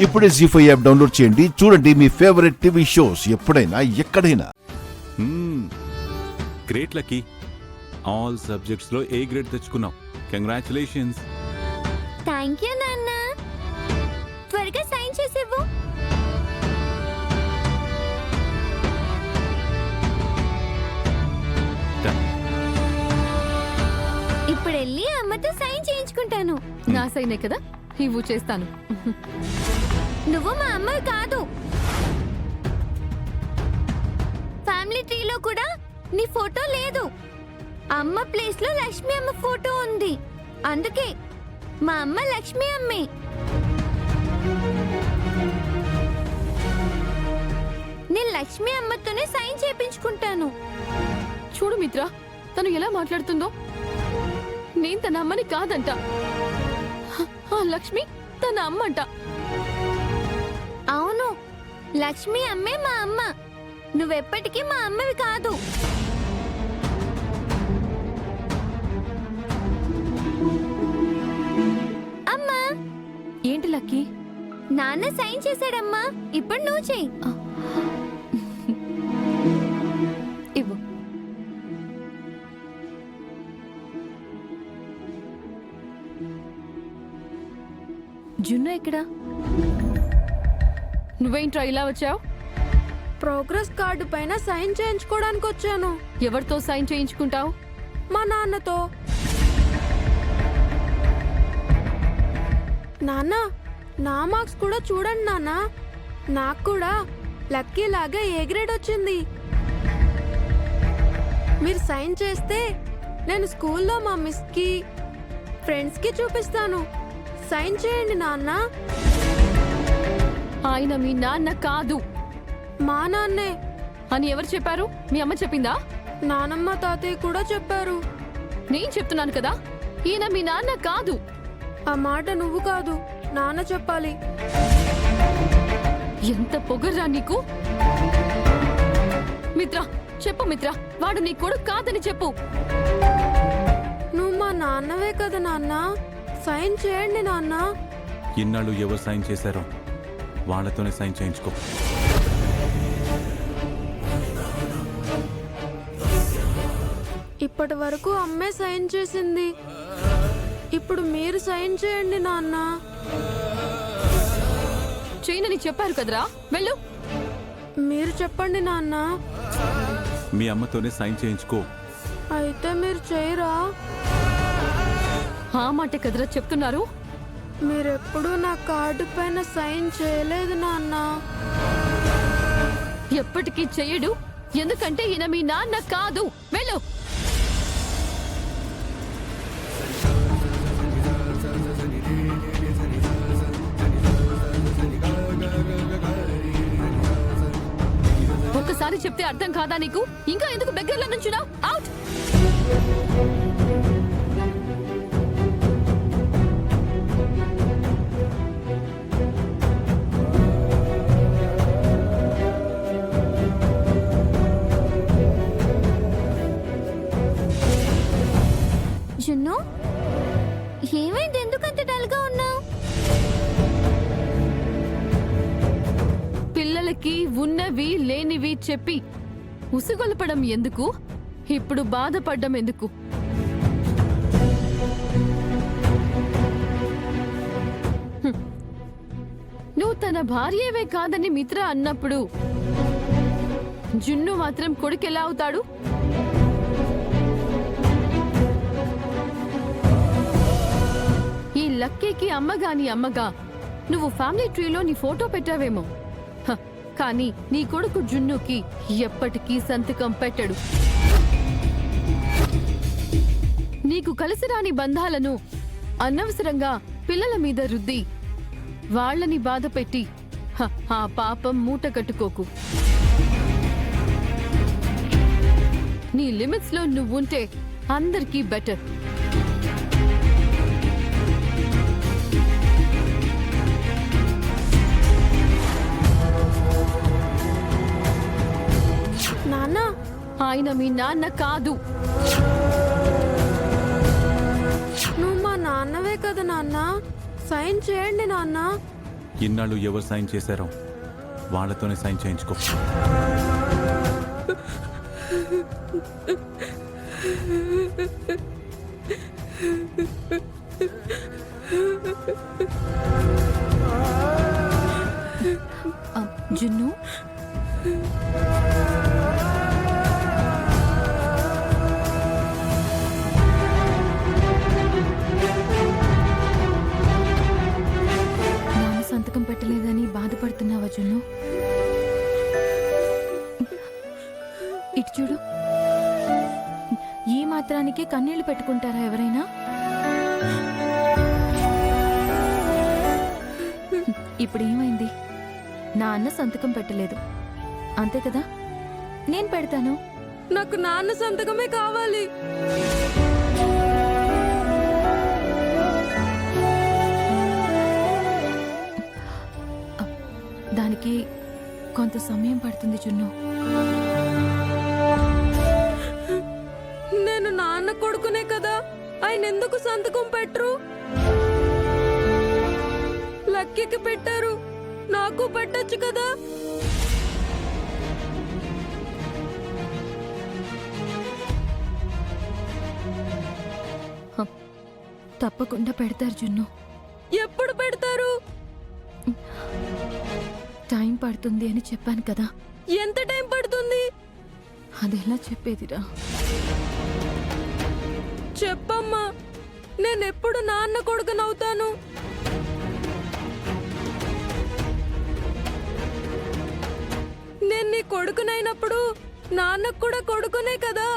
ఇప్పుడే జీ5 app download చేయండి. చూడండి మీ ఫేవరెట్ టీవీ షోస్ ఎప్పుడైనా ఎక్కడైనా. గ్రేట్ లక్కీ, ఆల్ సబ్జెక్ట్స్ లో ఏ గ్రేడ్ తెచ్చుకున్నావు. కంగ్రాచులేషన్స్. థ్యాంక్ యూ నాన్న. త్వరగా సైన్ చేసేవు. ఇప్పుడు వెళ్ళి అమ్మతో సైన్ చేయించుకుంటాను. నా సైనే కదా, ఇవ్వు చేస్తాను. నువ్వు మా అమ్మ కాదు. ఫ్యామిలీ ట్రీలో కూడా నీ ఫోటో లేదు. అమ్మ ప్లేస్ లో లక్ష్మి అమ్మ ఫోటో ఉంది. అందుకే మా అమ్మ లక్ష్మి అమ్మే. నేను లక్ష్మి అమ్మతోనే సైన్ చేయించుకుంటాను. చూడు మిత్ర, తను ఎలా మాట్లాడుతుందో. నేను తన అమ్మని కాదంట, ఆ లక్ష్మి తన అమ్మంట. అవును, లక్ష్మి అమ్మే మా అమ్మ. నువ్వెప్పటికీ మా అమ్మవి కాదు. అమ్మా. ఏంటి లక్కీ? నాన్న సైన్ చేశాడమ్మా. ఇప్పుడు నువ్వు చెయ్యి. ఇవ్వు. జున్ను ఎక్కడా? నువ్వేంట్రా ఇలా వచ్చావు? ప్రోగ్రెస్ కార్డు పైన సైన్ చేయించుకోవడానికి వచ్చాను. ఎవరితో సైన్ చేయించుకుంటావు? మా నాన్నతో. నాన్న, నా మార్క్స్ కూడా చూడండి నాన్న. నాకు కూడా లక్కీ లాగా ఏ గ్రేడ్ వచ్చింది. మీరు సైన్ చేస్తే నేను స్కూల్లో మా మిస్కి, ఫ్రెండ్స్కి చూపిస్తాను. సైన్ చేయండి నాన్న. ఆయన మీ నాన్న కాదు. మా నాన్నే అని ఎవరు చెప్పారు? మీ అమ్మ చెప్పిందా? నానమ్మ తాతయ్య కూడా చెప్పారు. నేను చెప్తున్నాను కదా, ఈయన మీ నాన్న కాదు. ఆ మాట నువ్వు కాదు, నాన్న చెప్పాలి. ఎంత పొగర్రా నీకు! మిత్ర, చెప్పు మిత్ర, వాడు నీ కొడుకు కాదని చెప్పు. నువ్వు మా నాన్నవే కదా నాన్న. సైన్ చేయండి నాన్న. ఇన్నాళ్ళు ఎవరు సైన్ చేశారో వాళ్ళతోనే సైన్ చేయించుకో. ఇప్పటి వరకు అమ్మే సైన్ చేసింది. ఇప్పుడు మీరు సైన్ చేయండి నాన్న. చేయనని చెప్పారు కదరా, వెళ్ళు. మీరు చెప్పండి నాన్న. మీ అమ్మతోనే సైన్ చేయించుకో. అయితే మీరు చేయరా? ఆ మాట కదరా చెప్తున్నారు. మీరెప్పుడు నా కార్డు పైన సైన్ చేయలేదు నాన్న. ఎప్పటికీ చెయ్యడు, ఎందుకంటే ఈయన మీ నాన్న కాదు. వెళ్ళు. ఒక్కసారి చెప్తే అర్థం కాదా నీకు? ఇంకా ఎందుకు దగ్గరలో నుంచున్నావు? అవుట్. జున్ను, ఏమైంది? ఎందుకంత డల్గా ఉన్నావు? పిల్లలకి ఉన్నవి లేనివి చెప్పి ఉసుగొలపడం ఎందుకు? ఇప్పుడు బాధపడ్డం ఎందుకు? నువ్వు తన భార్యవే కాదని మిత్ర అన్నప్పుడు జున్ను మాత్రం కొడుకెలా అవుతాడు? ఈ లక్కీకి అమ్మగాని అమ్మగా నువ్వు ఫ్యామిలీ ట్రీలో నీ ఫోటో పెట్టావేమో, కానీ నీ కొడుకు జున్నుకి ఎప్పటికీ సంతకం పెట్టడు. నీకు కలిసి రాని బంధాలను అనవసరంగా పిల్లల మీద రుద్ది వాళ్ళని బాధ పెట్టి ఆ పాపం మూట కట్టుకోకు. నీ లిమిట్స్ లో నువ్వుంటే అందరికీ బెటర్. నాన్న, ఆయన మీ నాన్న కాదు. నువ్వు మా నాన్నవే కదా నాన్న. సైన్ చేయండి నాన్న. ఇన్నాళ్ళు ఎవరు సైన్ చేశారో వాళ్ళతోనే సైన్ చేయించుకో. జున్ను, నాన్న సంతకం పెట్టలేదని బాధపడుతున్నావా జున్ను? ఇటు చూడు. ఈ మాత్రానికే కన్నీళ్లు పెట్టుకుంటారా ఎవరైనా? ఇప్పుడు ఏమైంది? నా అన్న సంతకం పెట్టలేదు అంతే కదా? నేను పెడతాను. నాకు నాన్న సంతకమే కావాలి. దానికి కొంత సమయం పడుతుంది జున్ను. నేను నాన్న కొడుకునే కదా, ఆయన ఎందుకు సంతకం పెట్టరు? లక్కీకి పెట్టారు, నాకు పెట్టచ్చు కదా. తప్పకుండా పెడతారు జున్ను. ఎప్పుడు పెడతారు? టైం పడుతుంది అని చెప్పాను కదా. ఎంత టైం పడుతుంది? అదెలా చెప్పేదిరా? చెప్పమ్మా, నేనెప్పుడు నాన్న కొడుకునవుతాను? నేను నీ కొడుకునైనప్పుడు నాన్నకు కూడా కొడుకునే కదా.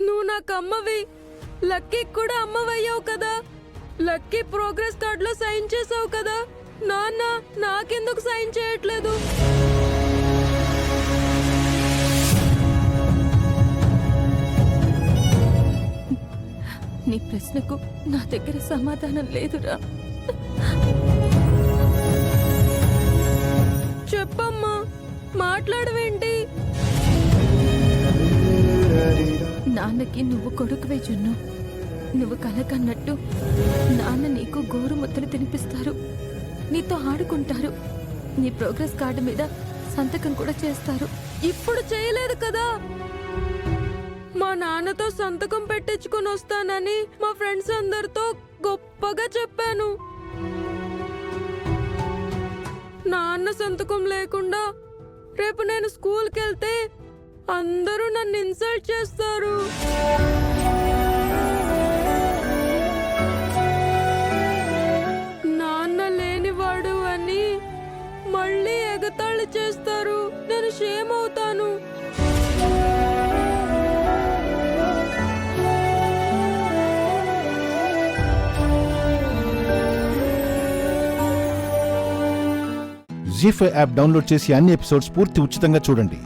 నువ్వు నాకు అమ్మవి, లక్కీకి కూడా అమ్మవయ్యావు కదా. లక్కీ ప్రోగ్రెస్ కార్డులో సైన్ చేసావు కదా. నాన్న నాకెందుకు సైన్ చేయట్లేదు? నీ ప్రశ్నకు నా దగ్గర సమాధానం లేదురా. చెప్పమ్మా, మాట్లాడవేంటి? నాన్నకి నువ్వు కొడుకువే జున్ను. నువ్వు కలకన్నట్టు నాన్న నీకు గోరుముద్దలు తినిపిస్తారు, నీతో ఆడుకుంటారు, నీ ప్రోగ్రెస్ కార్డు మీద సంతకం కూడా చేస్తారు. ఇప్పుడు చేయలేదు కదా. మా నాన్నతో సంతకం పెట్టించుకుని వస్తానని మా ఫ్రెండ్స్ అందరితో గొప్పగా చెప్పాను. నాన్న సంతకం లేకుండా రేపు నేను స్కూల్కి వెళ్తే అందరూ నన్ను ఇన్సల్ట్ చేస్తారు. నాన్న లేనివాడు అని మళ్ళీ ఎగతాళి చేస్తారు. నేను షేమ్ అవుతాను. జీ5 యాప్ డౌన్లోడ్ చేసి అన్ని ఎపిసోడ్స్ పూర్తి ఉచితంగా చూడండి.